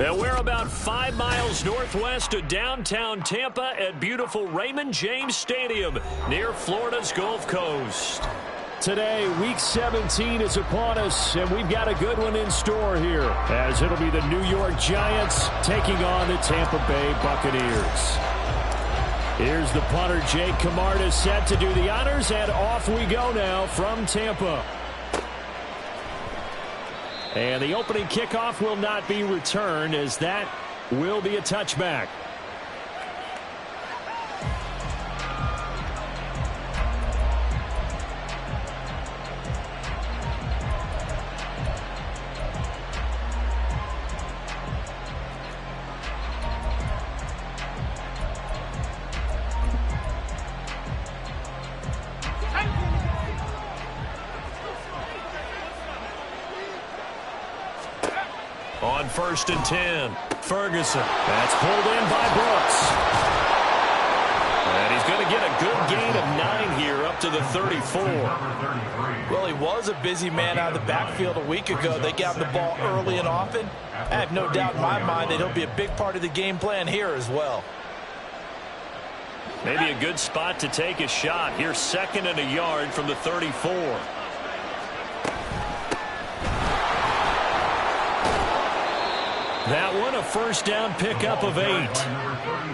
And we're about 5 miles northwest of downtown Tampa at beautiful Raymond James Stadium near Florida's Gulf Coast. Today, Week 17 is upon us, and we've got a good one in store here, as it'll be the New York Giants taking on the Tampa Bay Buccaneers. Here's the punter, Jake Camarda, set to do the honors, and off we go now from Tampa. And the opening kickoff will not be returned, as that will be a touchback. On 1st and 10, Ferguson. That's pulled in by Brooks. And he's going to get a good gain of 9 here up to the 34. Well, he was a busy man out of the backfield a week ago. They got the ball early and often. I have no doubt in my mind that he'll be a big part of the game plan here as well. Maybe a good spot to take a shot. Here's 2nd and a yard from the 34. That one, a first down pickup of 8.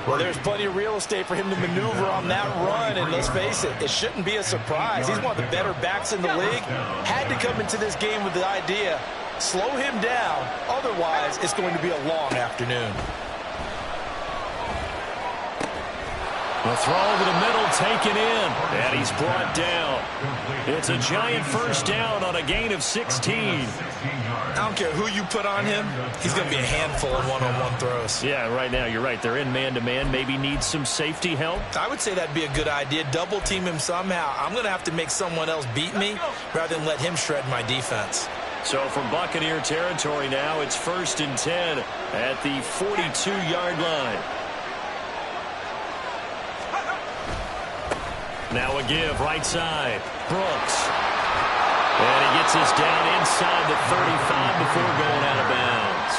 Well, there's plenty of real estate for him to maneuver on that run, and let's face it, it shouldn't be a surprise. He's one of the better backs in the league. Had to come into this game with the idea, slow him down, otherwise it's going to be a long afternoon. The throw over the middle taken in, and he's brought down. It's a Giant first down on a gain of 16. I don't care who you put on him, he's going to be a handful in one-on-one throws. Yeah, right now you're right. They're in man-to-man. Maybe need some safety help. I would say that'd be a good idea. Double team him somehow. I'm going to have to make someone else beat me rather than let him shred my defense. So from Buccaneer territory now, it's 1st and 10 at the 42-yard line. Now a give, right side. Brooks. And he gets us down inside the 35 before going out of bounds.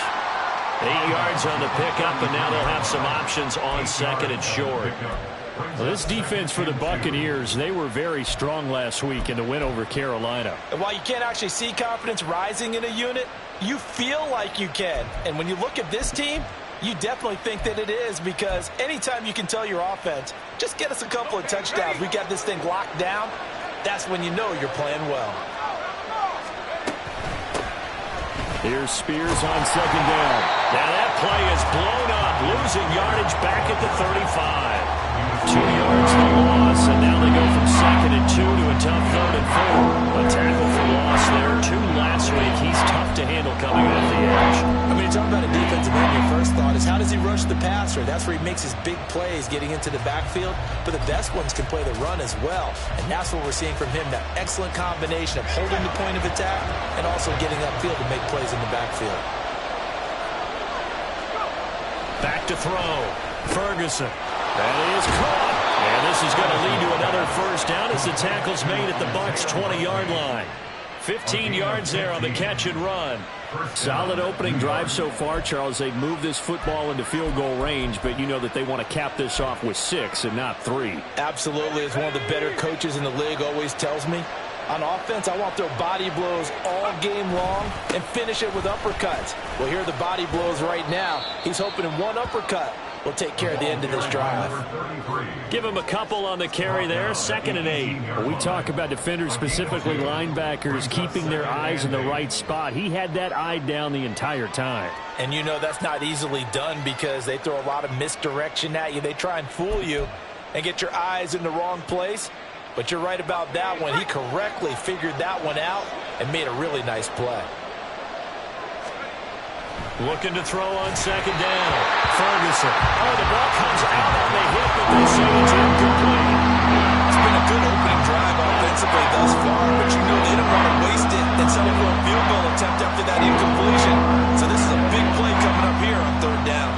8 yards on the pickup, and now they'll have some options on 2nd and short. Well, this defense for the Buccaneers, they were very strong last week in the win over Carolina. And while you can't actually see confidence rising in a unit, you feel like you can. And when you look at this team, you definitely think that it is, because anytime you can tell your offense, just get us a couple of touchdowns, we got this thing locked down, that's when you know you're playing well. Here's Spears on 2nd down. Now that play is blown up, losing yardage back at the 35. 2 yards to loss, and now they go from 2nd and 2 to a tough 3rd and 4. A tackle for loss there, 2 last week. He's tough to handle coming off the edge. I mean, you talk about a defensive end, your first thought is how does he rush the passer? That's where he makes his big plays getting into the backfield, but the best ones can play the run as well, and that's what we're seeing from him, that excellent combination of holding the point of attack and also getting upfield to make plays in the backfield. Back to throw. Ferguson. That is caught. And this is going to lead to another first down as the tackle's made at the Bucs' 20-yard line. 15 yards there on the catch and run. Solid opening drive so far, Charles. They've moved this football into field goal range, but you know that they want to cap this off with 6 and not 3. Absolutely. As one of the better coaches in the league always tells me, on offense, I want their body blows all game long and finish it with uppercuts. Well, here are the body blows right now. He's hoping in one uppercut will take care of the end of this drive. Give him a couple on the carry there, 2nd and 8. When we talk about defenders, specifically linebackers, keeping their eyes in the right spot. He had that eye down the entire time. And you know that's not easily done because they throw a lot of misdirection at you. They try and fool you and get your eyes in the wrong place. But you're right about that one. He correctly figured that one out and made a really nice play. Looking to throw on 2nd down. Ferguson. Oh, the ball comes out on the hip, but they say it's incomplete. It's been a good opening drive offensively thus far, but you know they don't want to waste it and settle for a field goal attempt after that incompletion. So this is a big play coming up here on 3rd down.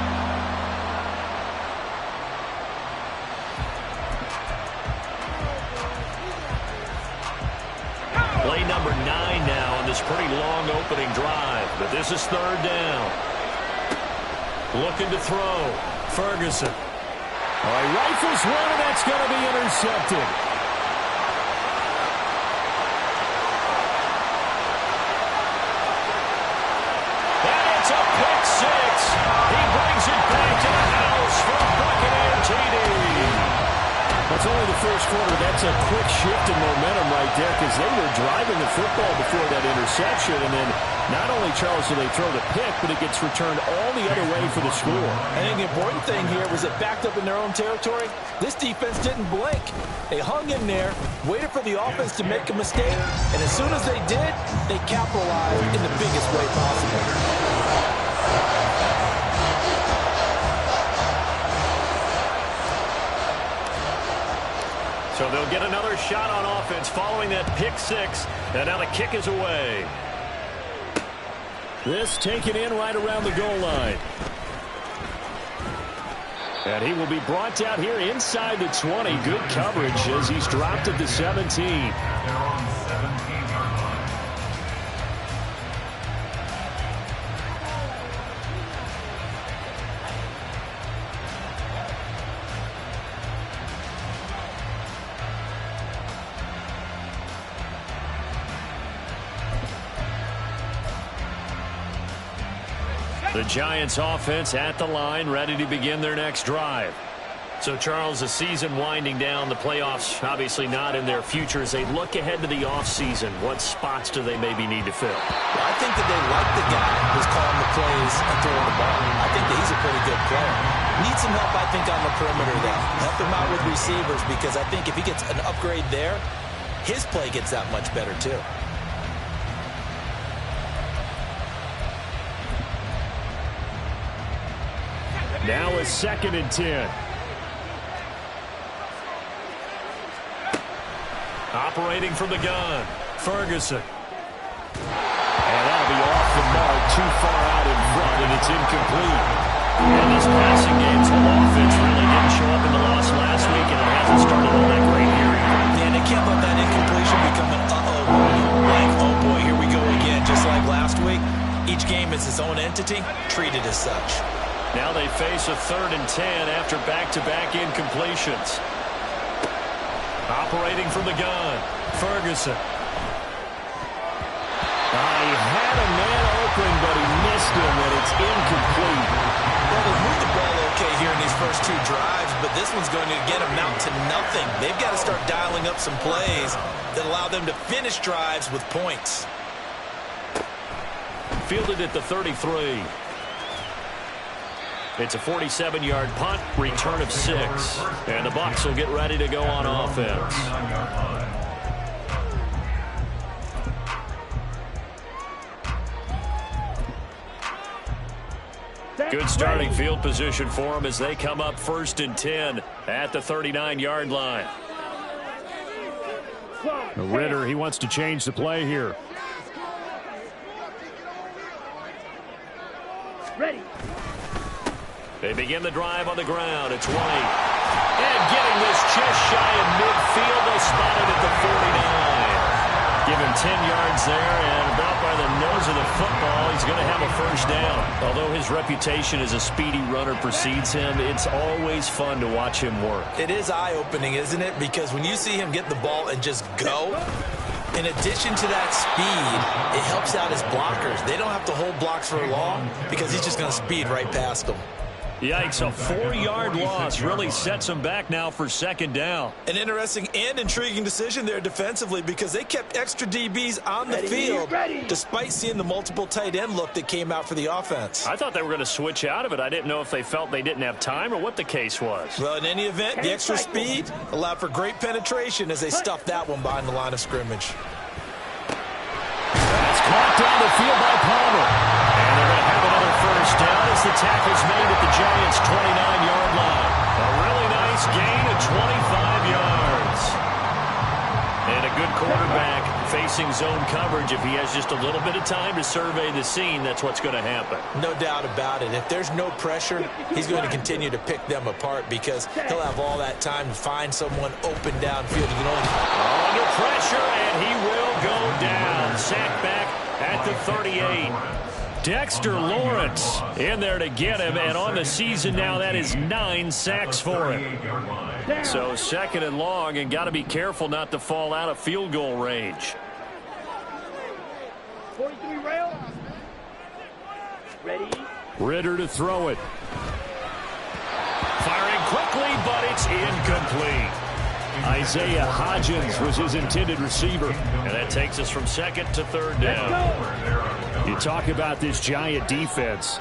Play number 9 now on this pretty long opening drive, but this is 3rd down. Looking to throw. Ferguson. All right, rifles one, and that's going to be intercepted. And it's a pick six. He brings it back to the house for Buccaneer TD. That's only the first quarter. That's a quick shift in momentum right there because they were driving the football before that interception. And then not only, Charles, do they throw the pick, but it gets returned all the other way for the score. I think the important thing here was it backed up in their own territory. This defense didn't blink. They hung in there, waited for the offense to make a mistake, and as soon as they did, they capitalized in the biggest way possible. So they'll get another shot on offense following that pick six, and now the kick is away. This taken in right around the goal line. And he will be brought down here inside the 20. Good coverage as he's dropped at the 17. They're on 17-yard line. The Giants offense at the line, ready to begin their next drive. So, Charles, the season winding down, the playoffs obviously not in their future. As they look ahead to the offseason, what spots do they maybe need to fill? Well, I think that they like the guy who's calling the plays and throwing the ball. I think that he's a pretty good player. Needs some help, I think, on the perimeter, though. Help him out with receivers, because I think if he gets an upgrade there, his play gets that much better, too. Now a 2nd and 10. Operating from the gun, Ferguson. And that'll be off the mark, too far out in front, and it's incomplete. And this passing game's whole offense really didn't show up in the loss last week, and it hasn't started all that great here either. And they can't let that incompletion become an uh-oh moment. Like, oh boy, here we go again. Just like last week, each game is its own entity, treated as such. Now they face a 3rd and 10 after back-to-back incompletions. Operating from the gun, Ferguson. He had a man open, but he missed him, and it's incomplete. Well, they moved the ball okay here in these first 2 drives, but this one's going to again amount to nothing. They've got to start dialing up some plays that allow them to finish drives with points. Fielded at the 33. It's a 47-yard punt, return of 6. And the Bucs will get ready to go on offense. Good starting field position for them as they come up 1st and 10 at the 39-yard line. Ritter, he wants to change the play here. Ready. They begin the drive on the ground. It's White. And getting this just shy of midfield. They'll spot it at the 49. Give him 10 yards there, and about by the nose of the football, he's going to have a 1st down. Although his reputation as a speedy runner precedes him, it's always fun to watch him work. It is eye-opening, isn't it? Because when you see him get the ball and just go, in addition to that speed, it helps out his blockers. They don't have to hold blocks for long because he's just going to speed right past them. Yikes, a 4-yard loss really sets them back now for 2nd down. An interesting and intriguing decision there defensively because they kept extra DBs on the field despite seeing the multiple tight end look that came out for the offense. I thought they were going to switch out of it. I didn't know if they felt they didn't have time or what the case was. Well, in any event, the extra speed allowed for great penetration as they stuffed that one behind the line of scrimmage. That's caught down the field by Palmer. And they're going to have another 1st down as the tackle's made at the Giants' 29-yard line. A really nice gain of 25 yards. And a good quarterback facing zone coverage. If he has just a little bit of time to survey the scene, that's what's going to happen. No doubt about it. If there's no pressure, he's going to continue to pick them apart because he'll have all that time to find someone open downfield. You can only... Under pressure, and he will go down. Sacked back at the 38. Dexter Lawrence in there to get him, and on the season now, that is 9 sacks for him. So second and long, and got to be careful not to fall out of field goal range. 43 rail. Ready? Ritter to throw it. Firing quickly, but it's incomplete. Isaiah Hodgins was his intended receiver. And that takes us from second to third down. You talk about this Giant defense.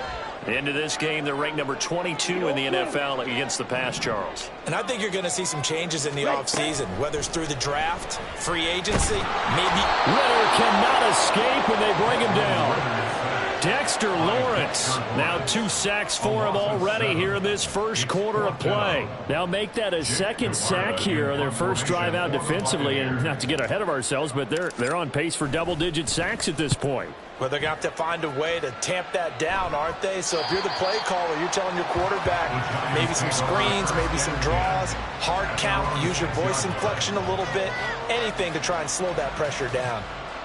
Into this game, they're ranked number 22 in the NFL against the pass, Charles. And I think you're going to see some changes in the offseason, whether it's through the draft, free agency, maybe. Ritter cannot escape, and they bring him down. Dexter Lawrence, now 2 sacks for him already here in this first quarter of play. Now make that a second sack here on their first drive out defensively, and not to get ahead of ourselves, but they're on pace for double-digit sacks at this point. Well, they're going to have to find a way to tamp that down, aren't they? So if you're the play caller, you're telling your quarterback maybe some screens, maybe some draws, hard count, use your voice inflection a little bit, anything to try and slow that pressure down.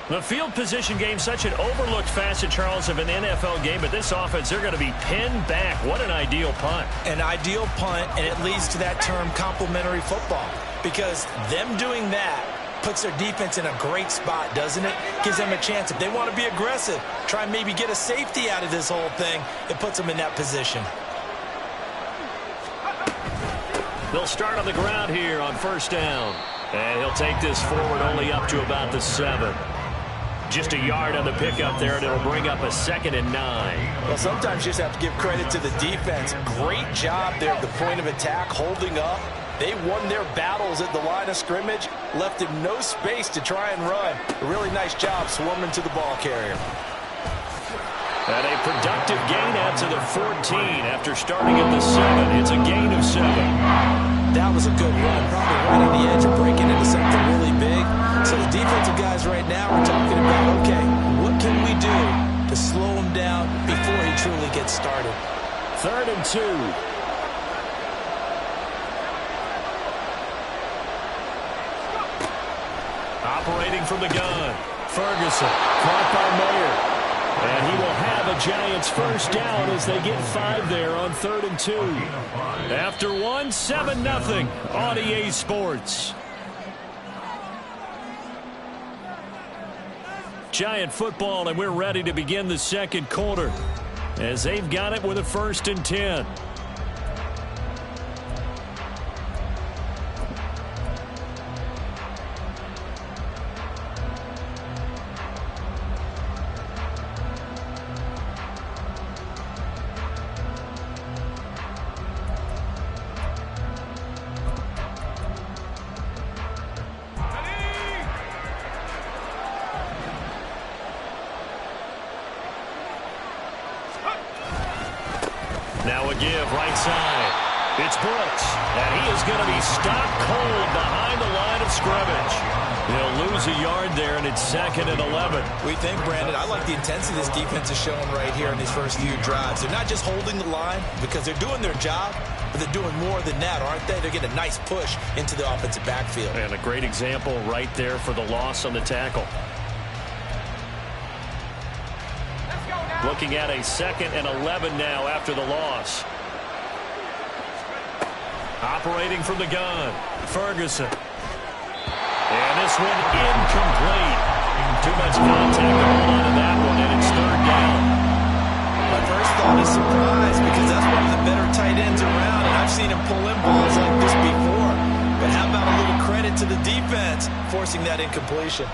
The field position game, such an overlooked facet, Charles, of an NFL game, but this offense, they're going to be pinned back. What an ideal punt. An ideal punt, and it leads to that term complementary football, because them doing that puts their defense in a great spot, doesn't it? Gives them a chance. If they want to be aggressive, try and maybe get a safety out of this whole thing, it puts them in that position. They'll start on the ground here on first down. And he'll take this forward only up to about the 7. Just a yard on the pickup there, and it'll bring up a 2nd and 9. Well, sometimes you just have to give credit to the defense. Great job there at the point of attack, holding up. They won their battles at the line of scrimmage, left him no space to try and run. A really nice job swarming to the ball carrier. And a productive gain out to the 14 after starting at the 7. It's a gain of 7. That was a good run, probably right on the edge of breaking into something really big. So the defensive guys right now are talking about, okay, what can we do to slow him down before he truly gets started? 3rd and 2. Operating from the gun. Ferguson, caught by Mayer. And he will have a Giants first down as they get 5 there on 3rd and 2. After 1, 7-0 on EA Sports. Giant football, and we're ready to begin the second quarter as they've got it with a 1st and 10. Now a give right side. It's Brooks, and he is going to be stopped cold behind the line of scrimmage. They'll lose a yard there, and it's 2nd and 11. We think, Brandon, I like the intensity this defense is showing right here in these first few drives. They're not just holding the line because they're doing their job, but they're doing more than that, aren't they? They're getting a nice push into the offensive backfield. And a great example right there for the loss on the tackle. Looking at a 2nd and 11 now after the loss. Operating from the gun, Ferguson. And this one incomplete. Too much contact to hold on to that one, and it's 3rd down. My first thought is surprise because that's one of the better tight ends around, and I've seen him pull in balls like this before. But how about a little credit to the defense forcing that incompletion?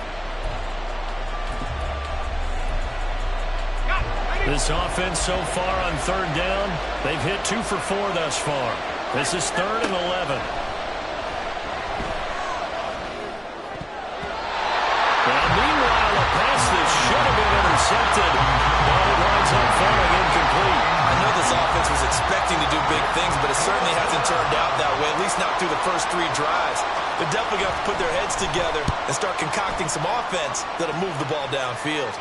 This offense so far on 3rd down, they've hit 2 for 4 thus far. This is 3rd and 11. Now, meanwhile, a pass that should have been intercepted, but it winds up falling incomplete. I know this offense was expecting to do big things, but it certainly hasn't turned out that way, at least not through the first 3 drives. They're definitely going to put their heads together and start concocting some offense that'll move the ball downfield.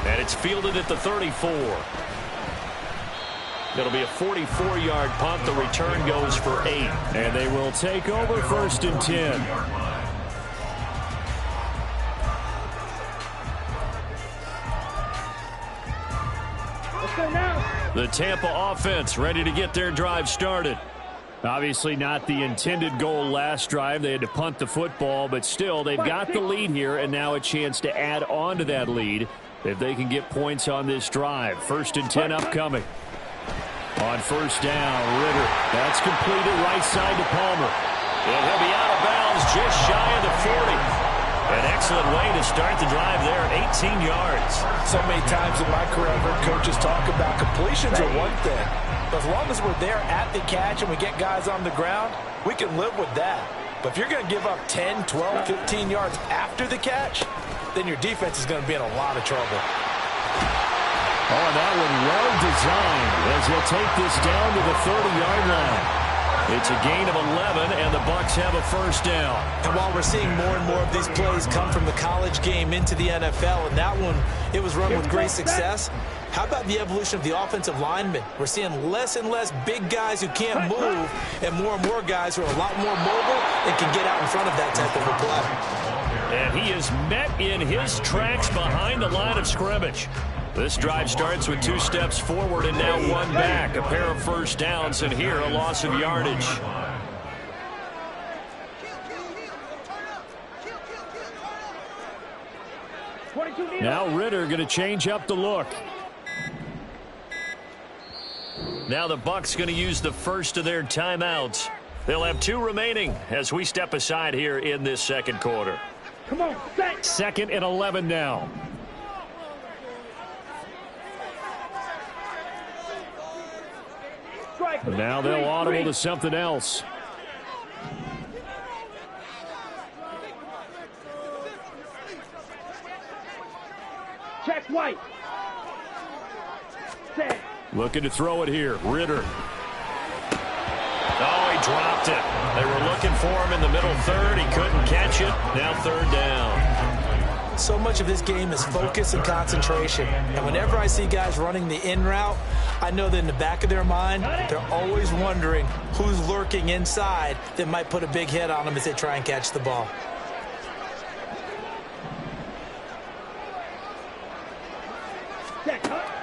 And it's fielded at the 34. It'll be a 44-yard punt. The return goes for 8. And they will take over 1st and 10. The Tampa offense ready to get their drive started. Obviously not the intended goal last drive. They had to punt the football, but still they've got the lead here, and now a chance to add on to that lead if they can get points on this drive. 1st and 10 upcoming. On 1st down, Ritter. That's completed right side to Palmer. And he'll be out of bounds just shy of the 40. An excellent way to start the drive there, 18 yards. So many times in my career, I've heard coaches talk about completions are one thing. But as long as we're there at the catch and we get guys on the ground, we can live with that. But if you're going to give up 10, 12, 15 yards after the catch, then your defense is going to be in a lot of trouble. Oh, and that one well designed as he'll take this down to the 30-yard line. It's a gain of 11, and the Bucs have a 1st down. And while we're seeing more and more of these plays come from the college game into the NFL, and that one, it was run with great success, how about the evolution of the offensive linemen? We're seeing less and less big guys who can't move, and more guys who are a lot more mobile and can get out in front of that type of a play. And he is met in his tracks behind the line of scrimmage. This drive starts with 2 steps forward and now 1 back. A pair of 1st downs, and here a loss of yardage. Now Ritter going to change up the look. Now the Bucs going to use the first of their timeouts. They'll have 2 remaining as we step aside here in this 2nd quarter. Come on, set. 2nd and 11 now. Now they'll audible to something else. Check White. Set. Looking to throw it here. Ritter. Oh, he dropped it. They were looking for him in the middle 3rd. He couldn't catch it. Now 3rd down. So much of this game is focus and concentration. And whenever I see guys running the in route, I know that in the back of their mind, they're always wondering who's lurking inside that might put a big hit on them as they try and catch the ball.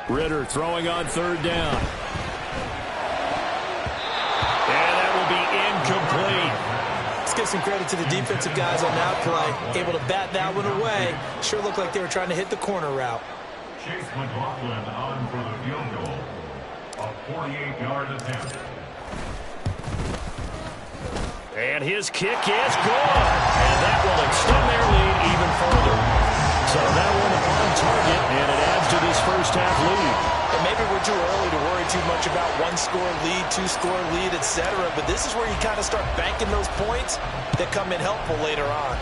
Ritter throwing on 3rd down. And that will be incomplete. Let's give some credit to the defensive guys on that play. Able to bat that one away. Sure looked like they were trying to hit the corner route. Chase McLaughlin on for the field goal. A 48-yard attempt. And his kick is good. And that will extend their lead even further. So that one on target, and it adds to this 1st half lead. And maybe we're too early to worry too much about 1-score lead, 2-score lead, etc. But this is where you kind of start banking those points that come in helpful later on.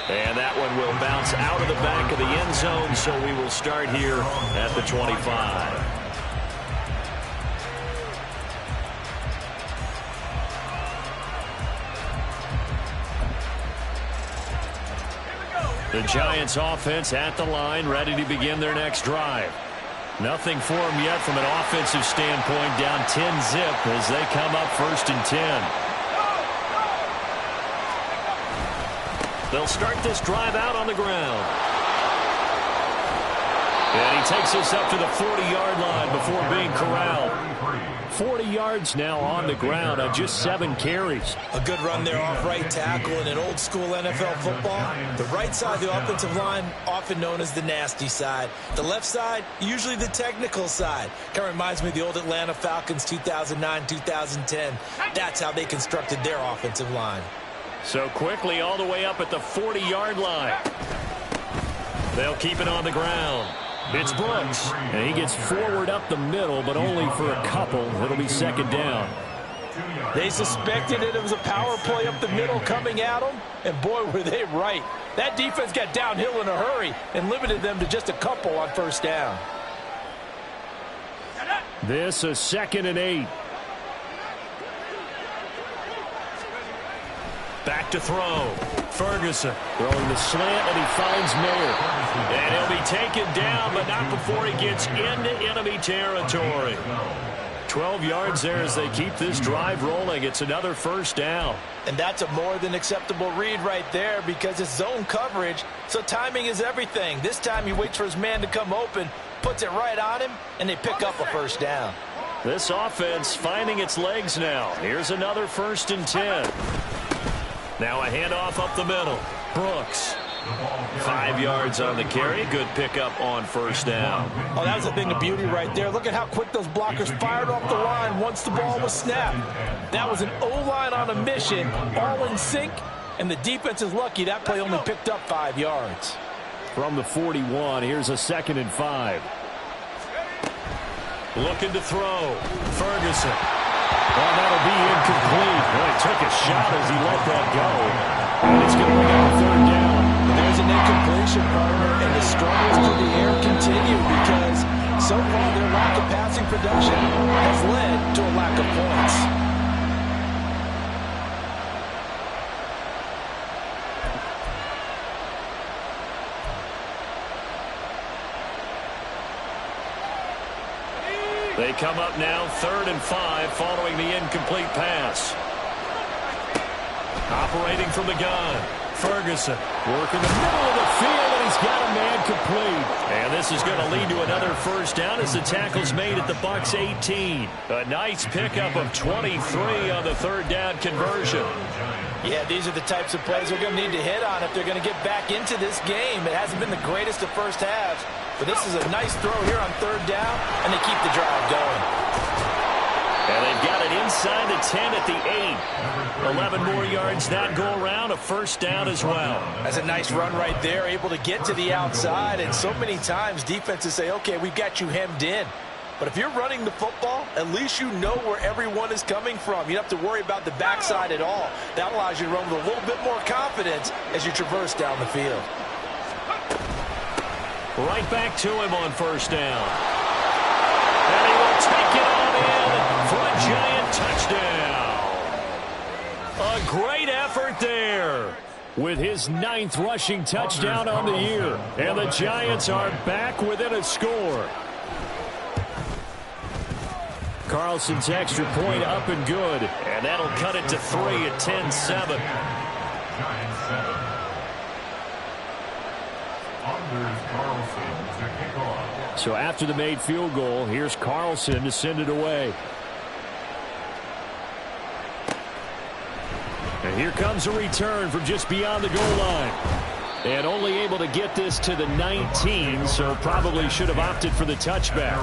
And that one will bounce out of the back of the end zone, so we will start here at the 25. The Giants offense at the line, ready to begin their next drive. Nothing for them yet from an offensive standpoint, down 10-zip as they come up 1st and 10. They'll start this drive out on the ground. And he takes us up to the 40-yard line before being corralled. 40 yards now on the ground on just 7 carries. A good run there off right tackle in an old-school NFL football. The right side of the offensive line, often known as the nasty side. The left side, usually the technical side. Kind of reminds me of the old Atlanta Falcons 2009-2010. That's how they constructed their offensive line. So quickly all the way up at the 40-yard line. They'll keep it on the ground. It's Brooks, and he gets forward up the middle, but only for a couple. It'll be 2nd down. They suspected it was a power play up the middle coming at them, and boy, were they right. That defense got downhill in a hurry and limited them to just a couple on 1st down. This is 2nd and 8. Back to throw. Ferguson throwing the slant, and he finds Mayer. And he'll be taken down, but not before he gets into enemy territory. 12 yards there as they keep this drive rolling. It's another first down. And that's a more than acceptable read right there because it's zone coverage, so timing is everything. This time he waits for his man to come open, puts it right on him, and they pick up a first down. This offense finding its legs now. Here's another 1st and 10. Now a handoff up the middle. Brooks. 5 yards on the carry. Good pickup on first down. Oh, that was a thing of beauty right there. Look at how quick those blockers fired off the line once the ball was snapped. That was an O-line on a mission, all in sync, and the defense is lucky that play only picked up 5 yards. From the 41, here's a 2nd and 5. Looking to throw. Ferguson. Well, that'll be incomplete. Well, he took a shot as he let that go. And it's going to bring up a 3rd down. There's an incompletion, partner, and the struggles through the air continue because so far their lack of passing production has led to a lack of points. They come up now 3rd and 5 following the incomplete pass. Operating from the gun. Ferguson working the middle of the field, and he's got a man complete. And this is going to lead to another first down as the tackle's made at the Bucs 18. A nice pickup of 23 on the 3rd down conversion. Yeah, these are the types of plays we're going to need to hit on if they're going to get back into this game. It hasn't been the greatest of first halves, but this is a nice throw here on 3rd down, and they keep the drive going. And they've got it inside the 10 at the 8. 11 more yards that go around, a first down as well. That's a nice run right there, able to get to the outside. And so many times defenses say, okay, we've got you hemmed in. But if you're running the football, at least you know where everyone is coming from. You don't have to worry about the backside at all. That allows you to run with a little bit more confidence as you traverse down the field. Right back to him on first down. And he will take it on in for a giant touchdown. A great effort there with his 9th rushing touchdown on the year. And the Giants are back within a score. Carlson's extra point up and good. And that'll cut it to 3 at 10-7. So after the made field goal, here's Carlson to send it away. And here comes a return from just beyond the goal line. And only able to get this to the 19, so probably should have opted for the touchback.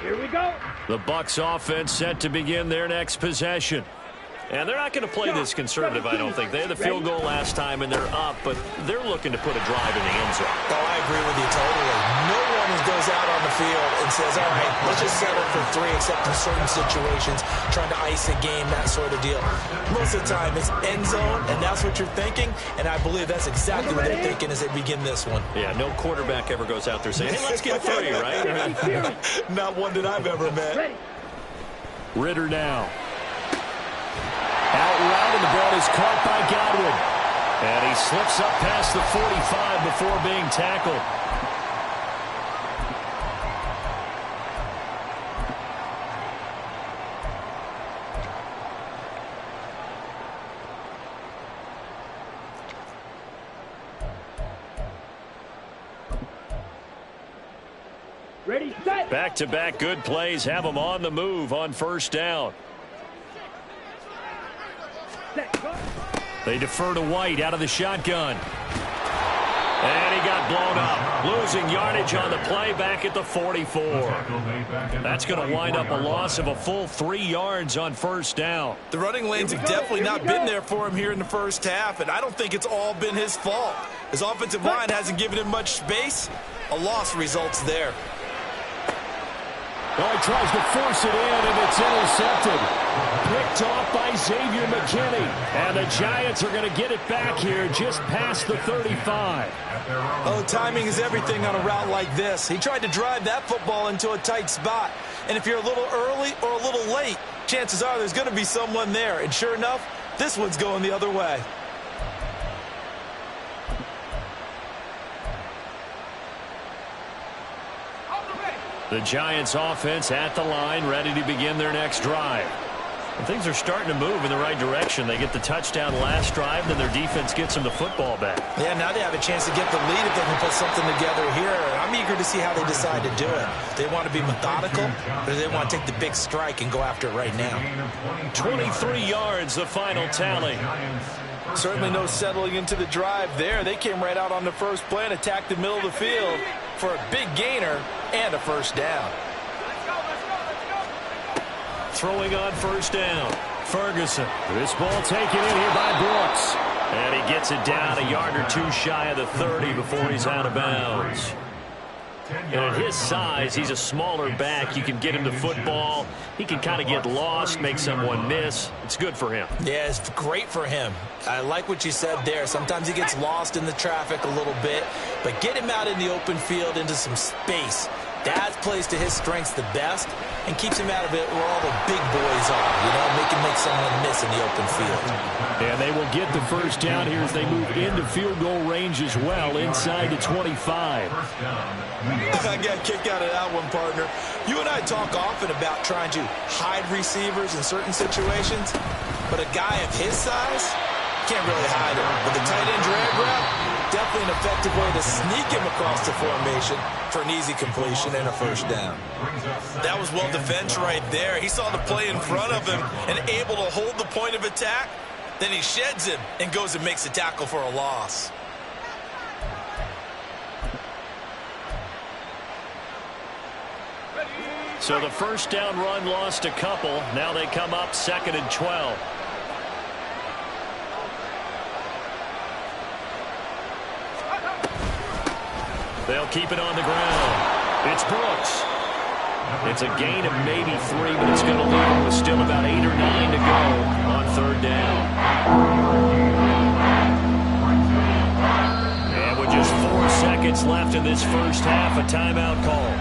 Here we go. The Bucs offense set to begin their next possession. And they're not going to play this conservative, I don't think. They had the field goal last time, and they're up, but they're looking to put a drive in the end zone. Oh, I agree with you totally. No one goes out on the field and says, all right, let's just settle for 3, except in certain situations, trying to ice a game, that sort of deal. Most of the time, it's end zone, and that's what you're thinking, and I believe that's exactly what they're thinking as they begin this one. Yeah, no quarterback ever goes out there saying, hey, let's get 3, right? Not one that I've ever met. Ready. Ritter now. Out route, and the ball is caught by Godwin. And he slips up past the 45 before being tackled. Ready, set. Back-to-back good plays have them on the move on first down. Set. Go. They defer to White out of the shotgun. And he got blown up. Losing yardage on the play back at the 44. That's going to wind up a loss of a full 3 yards on first down. The running lanes have definitely not been there for him here in the first half, and I don't think it's all been his fault. His offensive line hasn't given him much space. A loss results there. Oh, he tries to force it in, and it's intercepted. Picked off by Xavier McKinney. And the Giants are going to get it back here just past the 35. Oh, timing is everything on a route like this. He tried to drive that football into a tight spot. And if you're a little early or a little late, chances are there's going to be someone there. And sure enough, this one's going the other way. The Giants offense at the line, ready to begin their next drive. And things are starting to move in the right direction. They get the touchdown last drive, then their defense gets them the football back. Yeah, now they have a chance to get the lead if they can put something together here. I'm eager to see how they decide to do it. They want to be methodical, or do they want to take the big strike and go after it right now? 23 yards, the final tally. Certainly no settling into the drive there. They came right out on the first play and attacked the middle of the field for a big gainer and a first down. Throwing on first down, Ferguson. This ball taken in here by Brooks. And he gets it down a yard or two shy of the 30 before he's out of bounds. And at his size, he's a smaller back. You can get him the football. He can kind of get lost, make someone miss. It's good for him. Yeah, it's great for him. I like what you said there. Sometimes he gets lost in the traffic a little bit, but get him out in the open field into some space. That plays to his strengths the best and keeps him out of it where all the big boys are, you know, make someone miss in the open field. And they will get the first down here as they move into field goal range as well, inside the 25. I got a kick out of that one, partner. You and I talk often about trying to hide receivers in certain situations, but a guy of his size can't really hide him. With the tight end drag route, definitely an effective way to sneak him across the formation for an easy completion and a first down. That was well defended right there. He saw the play in front of him and able to hold the point of attack. Then he sheds him and goes and makes a tackle for a loss. So the first down run lost a couple. Now they come up 2nd and 12. They'll keep it on the ground. It's Brooks. It's a gain of maybe 3, but it's going to leave him with still about 8 or 9 to go on 3rd down. And with just 4 seconds left in this first half, a timeout call.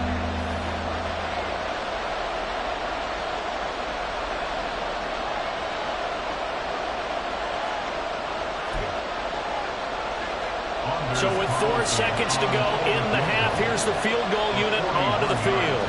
So with 4 seconds to go in the half, here's the field goal unit onto the field.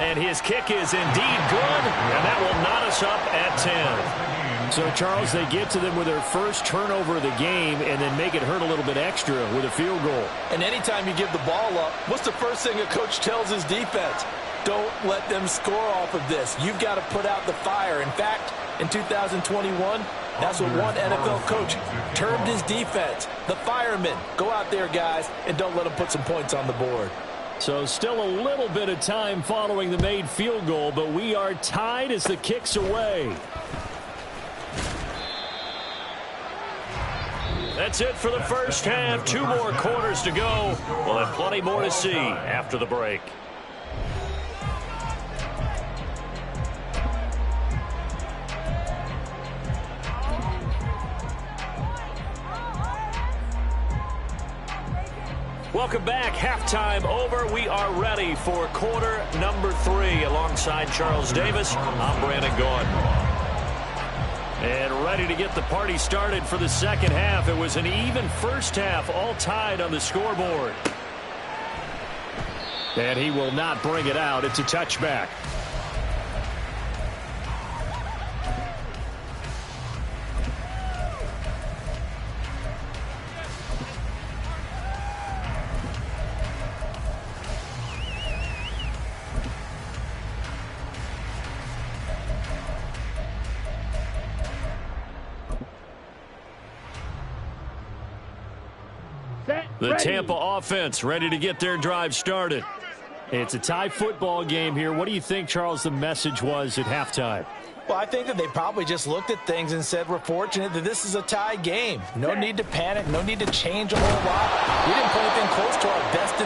And his kick is indeed good, and that will knot us up at 10. So, Charles, they get to them with their first turnover of the game and then make it hurt a little bit extra with a field goal. And anytime you give the ball up, what's the first thing a coach tells his defense? Don't let them score off of this. You've got to put out the fire. In fact, in 2021, that's what one NFL coach termed his defense, the firemen. Go out there, guys, and don't let them put some points on the board. So still a little bit of time following the made field goal, but we are tied as the kick's away. That's it for the first half. 2 more quarters to go. We'll have plenty more to see after the break. Welcome back. Halftime over. We are ready for quarter number 3. Alongside Charles Davis, I'm Brandon Gaudin. And ready to get the party started for the second half. It was an even first half, all tied on the scoreboard. And he will not bring it out. It's a touchback. The Tampa offense ready to get their drive started. It's a tie football game here. What do you think, Charles, the message was at halftime? Well, I think that they probably just looked at things and said, we're fortunate that this is a tie game. No need to panic. No need to change a whole lot. We didn't play anything close to our best in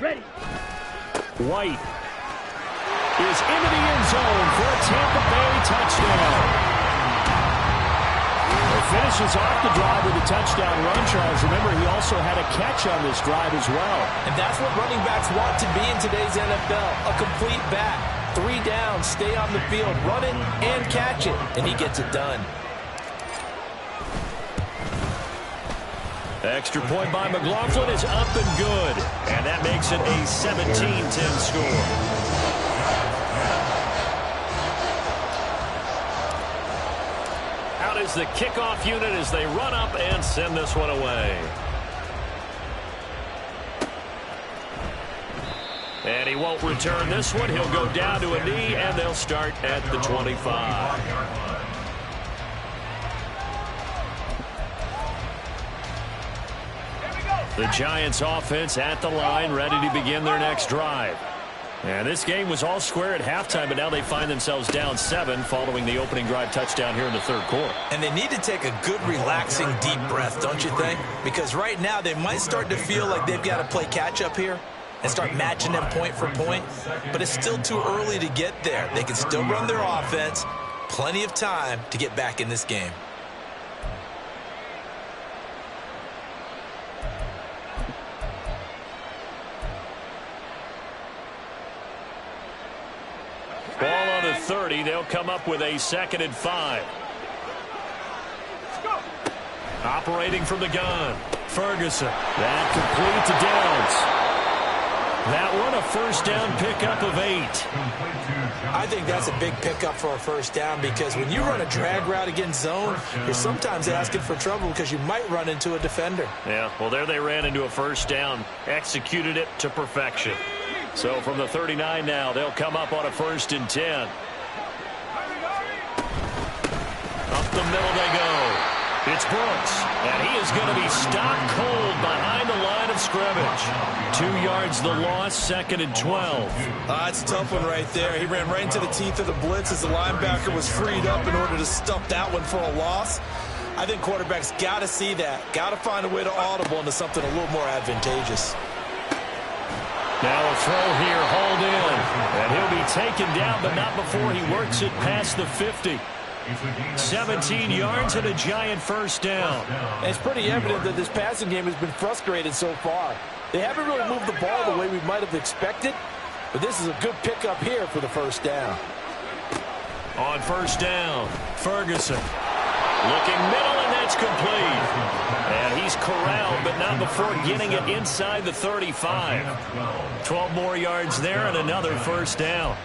Ready. White is into the end zone for a Tampa Bay touchdown. Finishes off the drive with a touchdown run, Charles. Remember, he also had a catch on this drive as well. And that's what running backs want to be in today's NFL, a complete back. 3 downs, stay on the field, run it and catch it, and he gets it done. Extra point by McLaughlin is up and good. And that makes it a 17-10 score. Is the kickoff unit as they run up and send this one away. And he won't return this one. He'll go down to a knee, and they'll start at the 25. The Giants offense at the line, ready to begin their next drive. And this game was all square at halftime, but now they find themselves down 7 following the opening drive touchdown here in the third quarter. And they need to take a good, relaxing, deep breath, don't you think? Because right now they might start to feel like they've got to play catch-up here and start matching them point for point. But it's still too early to get there. They can still run their offense. Plenty of time to get back in this game. Ball on the 30. They'll come up with a 2nd and 5. Operating from the gun. Ferguson. That complete to Downs. That one a first down pickup of 8. I think that's a big pickup for a first down because when you run a drag route against zone, you're sometimes asking for trouble because you might run into a defender. Yeah, well, there they ran into a first down. Executed it to perfection. So from the 39 now, they'll come up on a 1st and 10. Up the middle they go. It's Brooks, and he is going to be stopped cold behind the line of scrimmage. 2 yards the loss, 2nd and 12. It's a tough one right there. He ran right into the teeth of the blitz as the linebacker was freed up in order to stuff that one for a loss. I think quarterbacks got to see that. Got to find a way to audible into something a little more advantageous. Now a throw here, hauled in. And he'll be taken down, but not before he works it past the 50. 17 yards and a Giant first down. And it's pretty evident that this passing game has been frustrated so far. They haven't really moved the ball the way we might have expected, but this is a good pickup here for the first down. On first down, Ferguson. Looking middle, and that's complete. And he's corralled, but not before getting it inside the 35. 12 more yards there and another first down.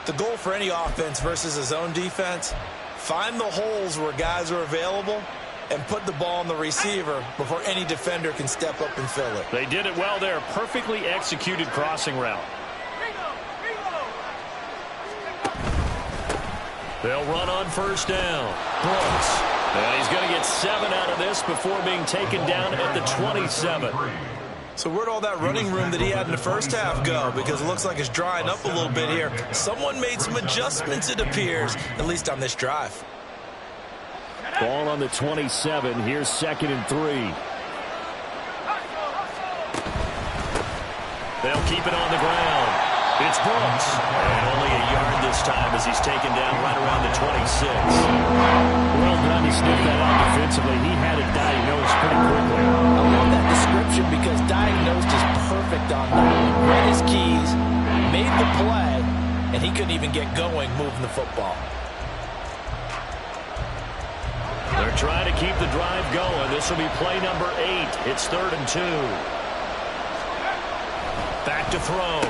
The goal for any offense versus a zone defense, find the holes where guys are available and put the ball on the receiver before any defender can step up and fill it. They did it well there. Perfectly executed crossing route. They'll run on first down. Brooks. And he's going to get 7 out of this before being taken down at the 27. So where'd all that running room that he had in the first half go? Because it looks like it's drying up a little bit here. Someone made some adjustments, it appears, at least on this drive. Ball on the 27. Here's 2nd and 3. They'll keep it on the ground. It's Brooks. And only a yard this time as he's taken down right around the 26. Well done to sniff that out defensively. He had it diagnosed pretty quickly. I love that description because diagnosed is perfect on that. Read his keys, made the play, and he couldn't even get going moving the football. They're trying to keep the drive going. This will be play number 8. It's 3rd and 2. Back to throw.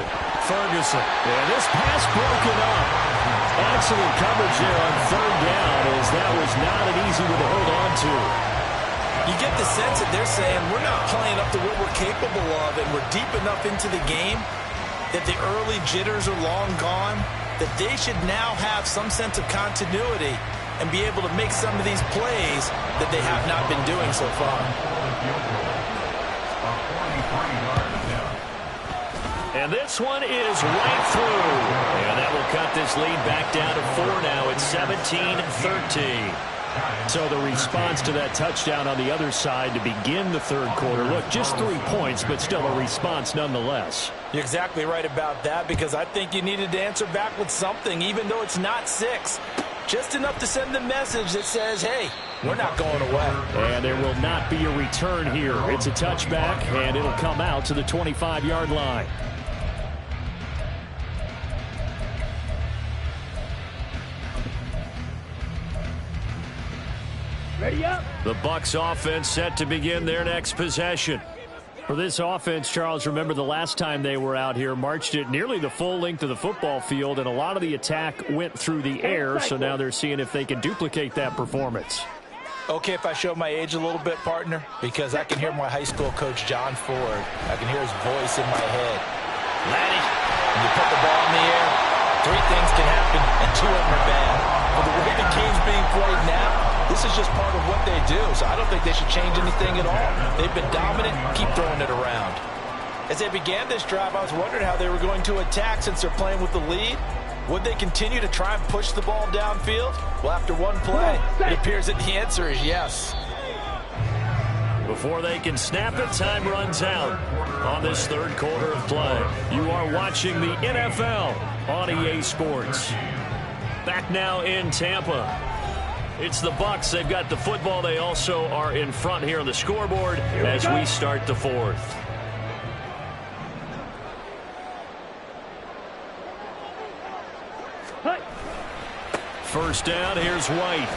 Ferguson. And this pass broken up. Excellent coverage there on 3rd down as that was not an easy one to hold on to. You get the sense that they're saying we're not playing up to what we're capable of and we're deep enough into the game that the early jitters are long gone, that they should now have some sense of continuity and be able to make some of these plays that they have not been doing so far. And this one is right through. And that will cut this lead back down to 4 now. It's 17-13. So the response to that touchdown on the other side to begin the third quarter. Look, just 3 points, but still a response nonetheless. You're exactly right about that, because I think you needed to answer back with something, even though it's not 6. Just enough to send the message that says, hey, we're not going away. And there will not be a return here. It's a touchback, and it'll come out to the 25-yard line. Ready up. The Bucs offense set to begin their next possession. For this offense, Charles, remember the last time they were out here, marched it nearly the full length of the football field, and a lot of the attack went through the air, so now they're seeing if they can duplicate that performance. Okay, if I show my age a little bit, partner, because I can hear my high school coach, John Ford. I can hear his voice in my head. Laddie, when you put the ball in the air, 3 things can happen, and 2 of them are bad. But the way the game's being played now, this is just part of what they do, so I don't think they should change anything at all. They've been dominant. Keep throwing it around. As they began this drive, I was wondering how they were going to attack since they're playing with the lead. Would they continue to try and push the ball downfield? Well, after one play, it appears that the answer is yes. Before they can snap it, time runs out on this third quarter of play. You are watching the NFL on EA Sports. Back now in Tampa. It's the Bucs. They've got the football. They also are in front here on the scoreboard as we start the fourth. First down, here's White.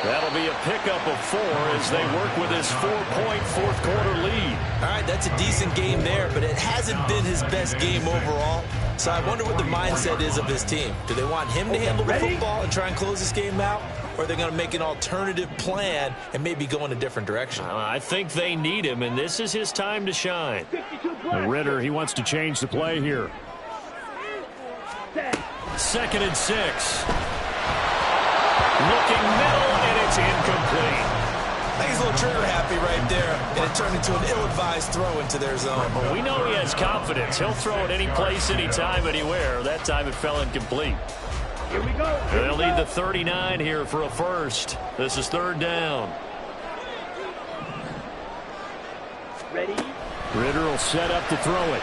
That'll be a pickup of 4 as they work with his 4-point fourth quarter lead. All right, that's a decent game there, but it hasn't been his best game overall. So I wonder what the mindset is of his team. Do they want him to handle the football and try and close this game out? Or are they going to make an alternative plan and maybe go in a different direction? I think they need him, and this is his time to shine. Ritter, he wants to change the play here. 2nd and 6. Looking middle, and it's incomplete. I think he's a little trigger happy right there, and it turned into an ill-advised throw into their zone. Well, we know he has confidence. He'll throw it any place, anytime, anywhere. That time it fell incomplete. Here we go. They'll need the 39 here for a first. This is 3rd down. Ready. Ritter will set up to throw it.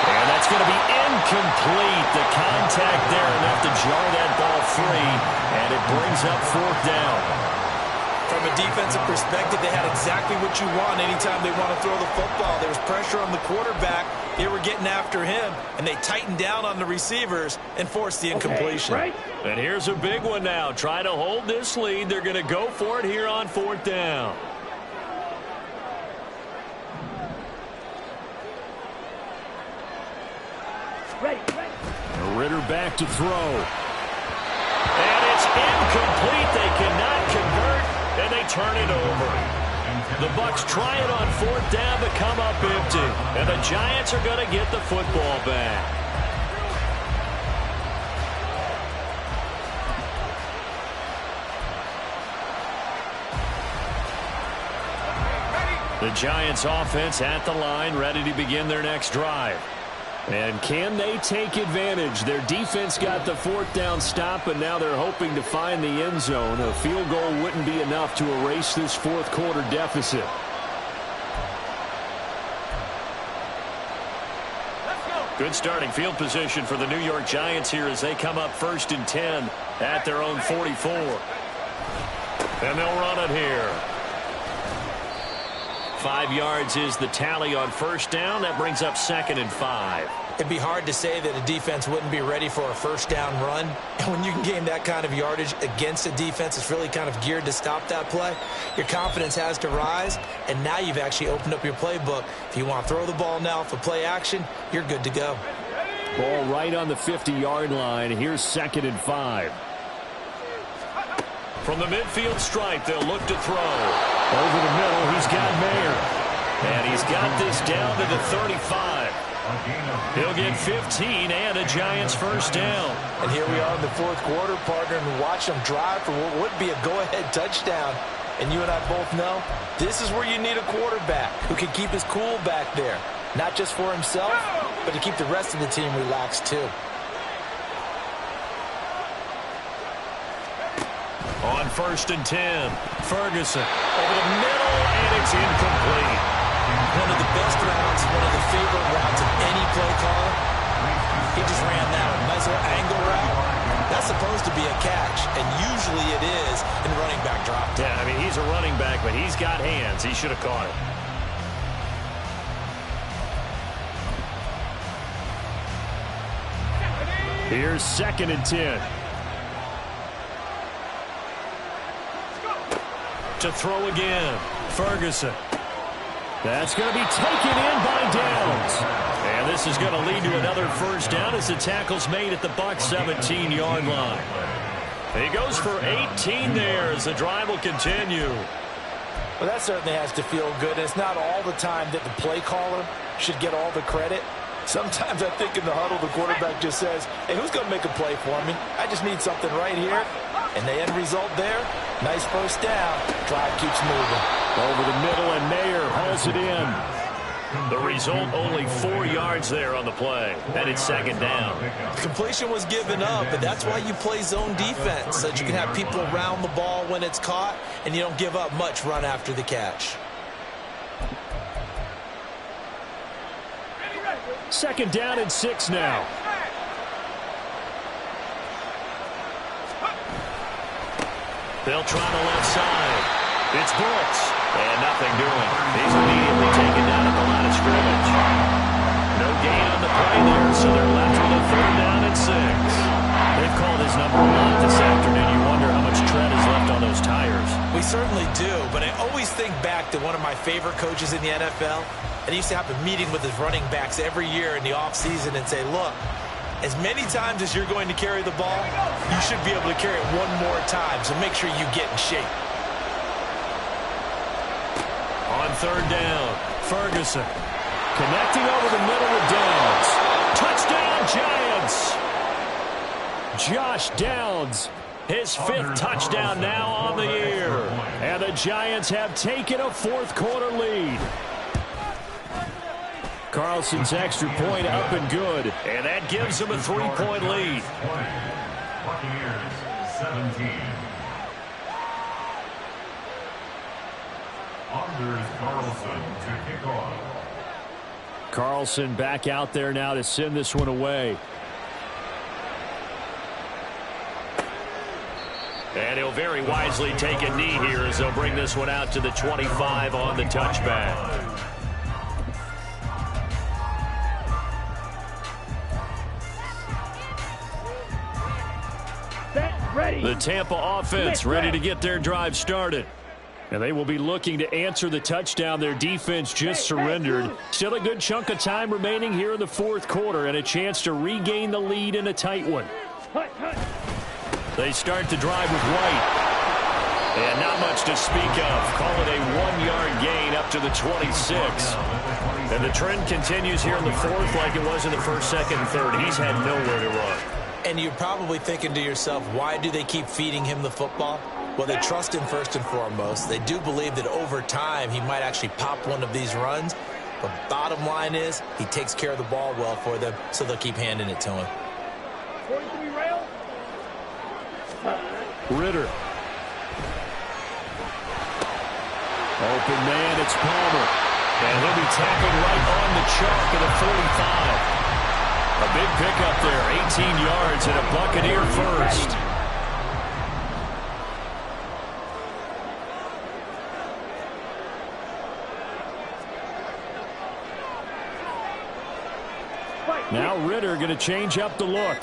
And that's going to be incomplete. The contact there enough to jar that ball free, and it brings up 4th down. From a defensive perspective, they had exactly what you want anytime they want to throw the football. There was pressure on the quarterback. They were getting after him, and they tightened down on the receivers and forced the incompletion. Right. And here's a big one now. Try to hold this lead. They're going to go for it here on 4th down. Ready. Ritter back to throw. And it's incomplete. They cannot convert, and they turn it over. The Bucs try it on 4th down, but come up empty. And the Giants are going to get the football back. The Giants offense at the line, ready to begin their next drive. And can they take advantage? Their defense got the 4th down stop, and now they're hoping to find the end zone. A field goal wouldn't be enough to erase this 4th quarter deficit. Good starting field position for the New York Giants here as they come up 1st and 10 at their own 44. And they'll run it here. 5 yards is the tally on 1st down. That brings up 2nd and 5. It'd be hard to say that a defense wouldn't be ready for a 1st down run. And when you can gain that kind of yardage against a defense that's really kind of geared to stop that play, your confidence has to rise, and now you've actually opened up your playbook. If you want to throw the ball now for play action, you're good to go. Ball right on the 50-yard line. Here's 2nd and 5. From the midfield stripe, they'll look to throw. Over the middle, he's got Mayer. And he's got this down to the 35. He'll get 15 and a Giants 1st down. And here we are in the 4th quarter, partner, and watch them drive for what would be a go-ahead touchdown. And you and I both know this is where you need a quarterback who can keep his cool back there. Not just for himself, but to keep the rest of the team relaxed too. 1st and 10. Ferguson over the middle, and it's incomplete. One of the best routes, one of the favorite routes of any play caller. He just ran that one. Nice little angle route. That's supposed to be a catch, and usually it is in running back drop. Yeah, I mean, he's a running back, but he's got hands. He should have caught it. Here's 2nd and 10. To throw again. Ferguson. That's going to be taken in by Downs. And this is going to lead to another 1st down as the tackle's made at the Bucs 17-yard line. He goes for 18 there as the drive will continue. Well, that certainly has to feel good. It's not all the time that the play caller should get all the credit. Sometimes I think in the huddle, the quarterback just says, hey, who's going to make a play for me? I just need something right here. And the end result there, nice 1st down. Drive keeps moving. Over the middle, and Mayer hauls it in. The result, only 4 yards there on the play. And it's 2nd down. Completion was given up, but that's why you play zone defense, so that you can have people around the ball when it's caught, and you don't give up much run after the catch. 2nd down and 6 now. They'll try the left side. It's Brooks. And nothing doing. He's immediately taken down at the line of scrimmage. No gain on the play there, so they're left with a 3rd down and 6. They've called his number a lot this afternoon. You wonder how much tread is left on those tires. We certainly do, but I always think back to one of my favorite coaches in the NFL. And he used to have a meeting with his running backs every year in the offseason and say, look, as many times as you're going to carry the ball, you should be able to carry it one more time, so make sure you get in shape. On 3rd down, Ferguson connecting over the middle with Downs. Touchdown, Giants! Josh Downs, his 5th touchdown now on the year. And the Giants have taken a 4th quarter lead. Carlson's extra point up and good. And that gives them a 3-point lead. Buccaneers 17. Anders Carlson to kick off. Carlson back out there now to send this one away. And he'll very wisely take a knee here as they'll bring this one out to the 25 on the touchback. Ready. The Tampa offense ready to get their drive started. And they will be looking to answer the touchdown their defense just surrendered. Still a good chunk of time remaining here in the 4th quarter and a chance to regain the lead in a tight one. They start the drive with White. And not much to speak of. Call it a 1-yard gain up to the 26. And the trend continues here in the 4th like it was in the 1st, 2nd, and 3rd. He's had nowhere to run. And you're probably thinking to yourself, why do they keep feeding him the football? Well, they trust him first and foremost. They do believe that over time he might actually pop one of these runs. But bottom line is he takes care of the ball well for them, so they'll keep handing it to him. Ritter. Open man, it's Palmer. And he'll be tackled right on the chalk of the 45. A big pickup there, 18 yards and a Buccaneer first. Now Ritter going to change up the look.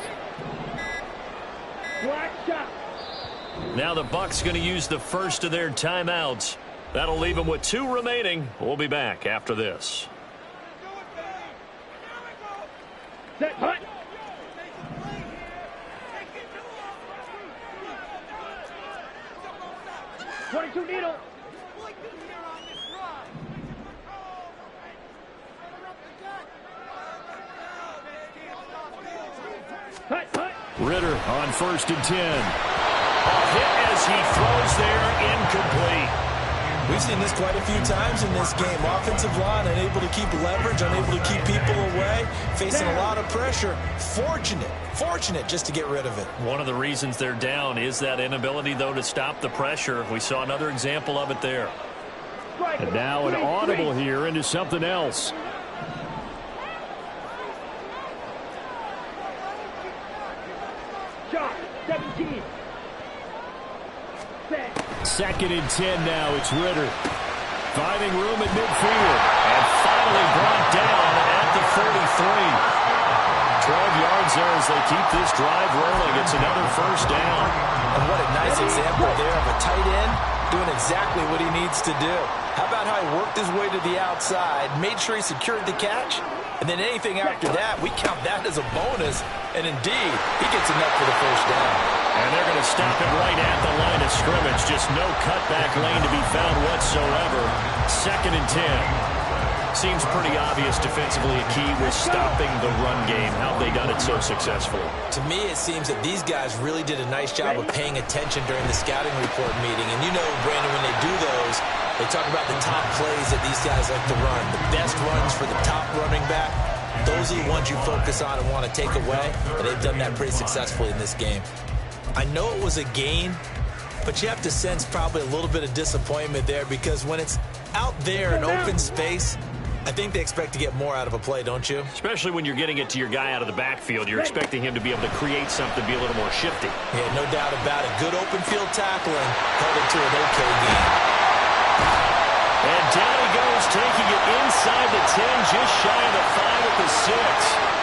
Now the Bucs going to use the first of their timeouts. That'll leave them with 2 remaining. We'll be back after this. Set, hut. .22 needle. Hut, hut. Ritter on 1st and 10. A hit as he throws there, incomplete. We've seen this quite a few times in this game. Offensive line unable to keep leverage, unable to keep people away, facing a lot of pressure. Fortunate just to get rid of it. One of the reasons they're down is that inability, though, to stop the pressure. We saw another example of it there. And now an audible here into something else. Shot, 17. Set. 2nd and 10 now. It's Ritter. Finding room at midfield. And finally brought down at the 43. 12 yards there as they keep this drive rolling. It's another first down. And what a nice example there of a tight end doing exactly what he needs to do. How about how he worked his way to the outside, made sure he secured the catch, and then anything after that, we count that as a bonus. And indeed, he gets enough for the first down. And they're going to stop it right at the line of scrimmage. Just no cutback lane to be found whatsoever. 2nd and 10. Seems pretty obvious defensively a key was stopping the run game. How have they done it so successfully? To me, it seems that these guys really did a nice job of paying attention during the scouting report meeting. And you know, Brandon, when they do those, they talk about the top plays that these guys like to run. The best runs for the top running back. Those are the ones you focus on and want to take away. And they've done that pretty successfully in this game. I know it was a gain, but you have to sense probably a little bit of disappointment there because when it's out there in open space, I think they expect to get more out of a play, don't you? Especially when you're getting it to your guy out of the backfield. You're expecting him to be able to create something, be a little more shifty. Yeah, no doubt about it. Good open field tackling held it to an okay game. And down he goes, taking it inside the 10, just shy of the 5 at the 6.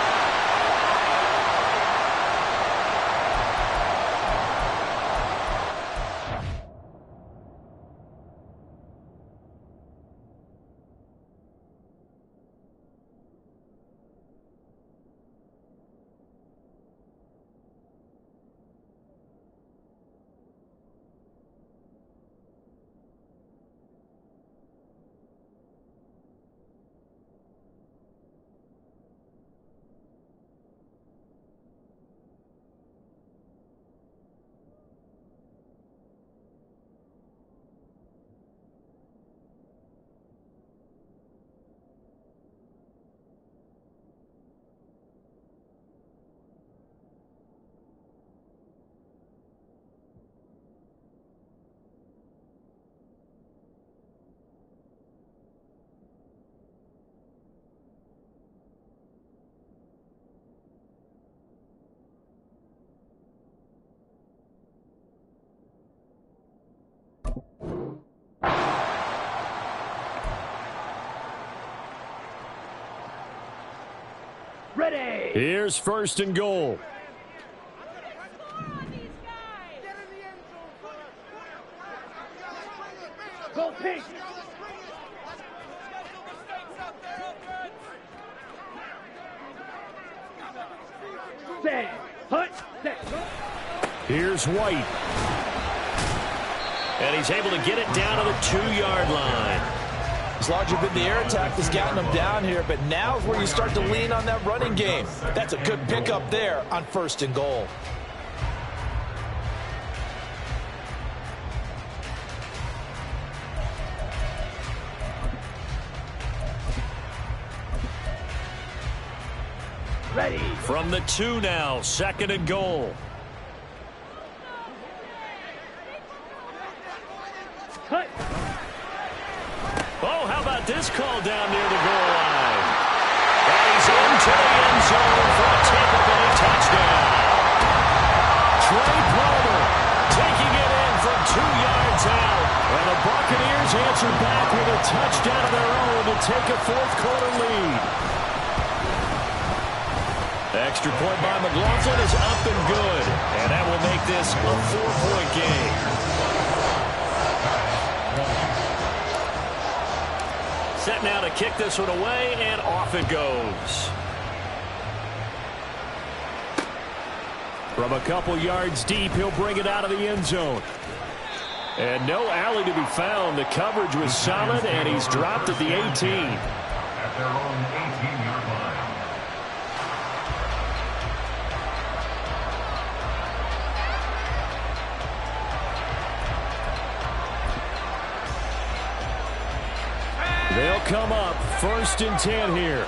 Ready. Here's 1st and goal. Go pink. Set. Hut. Set. Here's White. And he's able to get it down to the 2-yard line. It's largely been the air attack that's gotten them down here, but now is where you start to lean on that running game. That's a good pickup there on 1st and goal. Ready. From the 2 now, 2nd and goal. Cut. Oh, how about this call down near the goal line? And he's into the end zone for a Tampa Bay touchdown. Trey Palmer taking it in from 2 yards out. And the Buccaneers answer back with a touchdown of their own to take a 4th-quarter lead. Extra point by McLaughlin is up and good. And that will make this a 4-point game. Set now to kick this one away, and off it goes. From a couple yards deep, he'll bring it out of the end zone. And no alley to be found. The coverage was solid, and he's dropped at the 18. At their own 18-yard line. They'll come up 1st and 10 here.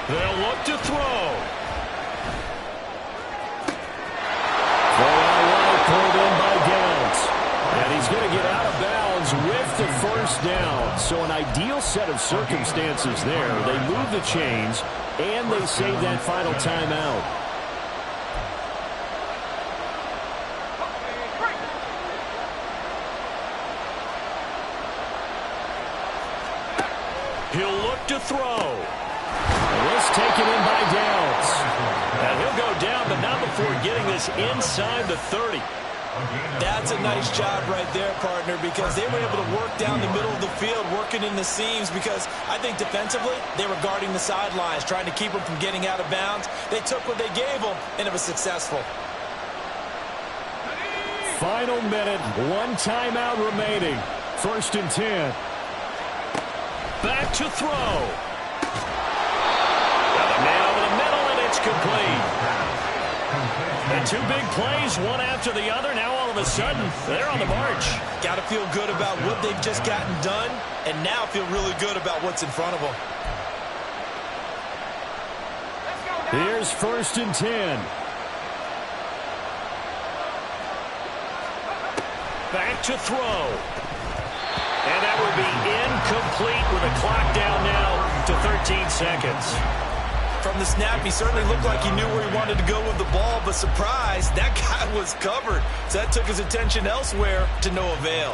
They'll look to throw. Pulled in by Downs. And he's going to get out of bounds with the 1st down. So an ideal set of circumstances there. They move the chains, and they save that final timeout. He'll look to throw. This taken in by Downs. And he'll go down, but not before getting this inside the 30. That's a nice job right there, partner, because they were able to work down the middle of the field, working in the seams, because I think defensively they were guarding the sidelines, trying to keep them from getting out of bounds. They took what they gave them, and it was successful. Final minute, 1 timeout remaining. 1st and 10. Back to throw. Got a man over the middle, and it's complete. And 2 big plays, one after the other. Now all of a sudden, they're on the march. Got to feel good about what they've just gotten done, and now feel really good about what's in front of them. Here's 1st and 10. Back to throw. And that will be incomplete with a clock down now to 13 seconds. From the snap, he certainly looked like he knew where he wanted to go with the ball, but surprise, that guy was covered. So that took his attention elsewhere to no avail.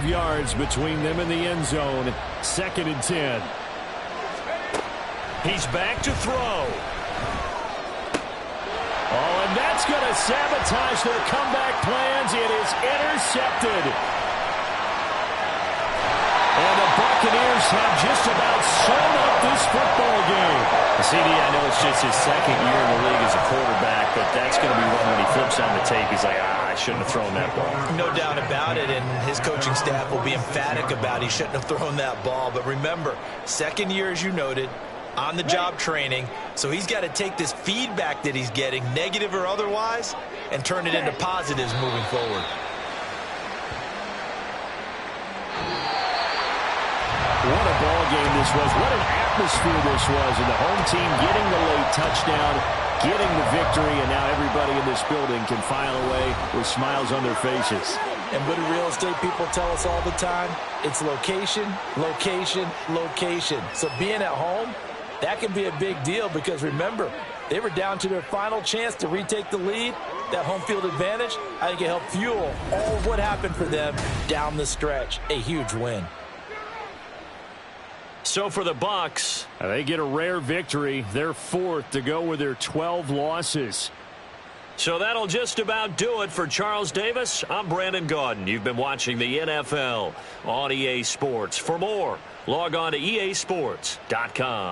Yards between them and the end zone. 2nd and 10. He's back to throw. Oh, and that's going to sabotage their comeback plans. It is intercepted. And the Buccaneers have just about sewn up this football game. CD, I know it's just his 2nd year in the league as a quarterback, but that's going to be one when he flips on the tape. He's like, I shouldn't have thrown that ball. No doubt about it, and his coaching staff will be emphatic about he shouldn't have thrown that ball. But remember, 2nd year, as you noted, on-the-job training, so he's got to take this feedback that he's getting, negative or otherwise, and turn it into positives moving forward. What a ball game this was. What an atmosphere this was. And the home team getting the late touchdown, getting the victory, and now everybody in this building can file away with smiles on their faces. And what do real estate people tell us all the time? It's location, location, location. So being at home, that can be a big deal because, remember, they were down to their final chance to retake the lead. That home field advantage, I think it helped fuel all of what happened for them down the stretch. A huge win. So for the Bucs, they get a rare victory. They're 4th to go with their 12 losses. So that'll just about do it for Charles Davis. I'm Brandon Gaudin. You've been watching the NFL on EA Sports. For more, log on to easports.com.